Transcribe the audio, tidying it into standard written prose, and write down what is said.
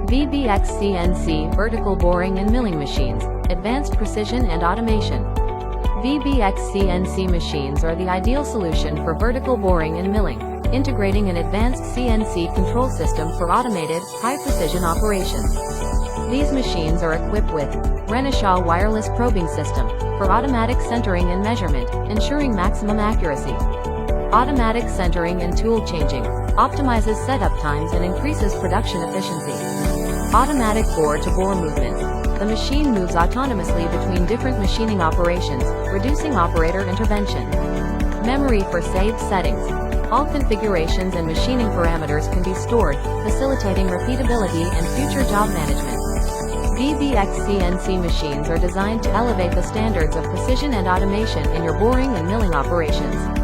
VBX CNC vertical boring and milling machines, advanced precision and automation. VBX CNC machines are the ideal solution for vertical boring and milling, integrating an advanced CNC control system for automated, high-precision operations. These machines are equipped with Renishaw wireless probing system for automatic centering and measurement, ensuring maximum accuracy. Automatic centering and tool changing optimizes setup times and increases production efficiency. Automatic bore-to-bore movement. The machine moves autonomously between different machining operations, reducing operator intervention. Memory for saved settings. All configurations and machining parameters can be stored, facilitating repeatability and future job management. VBX CNC machines are designed to elevate the standards of precision and automation in your boring and milling operations.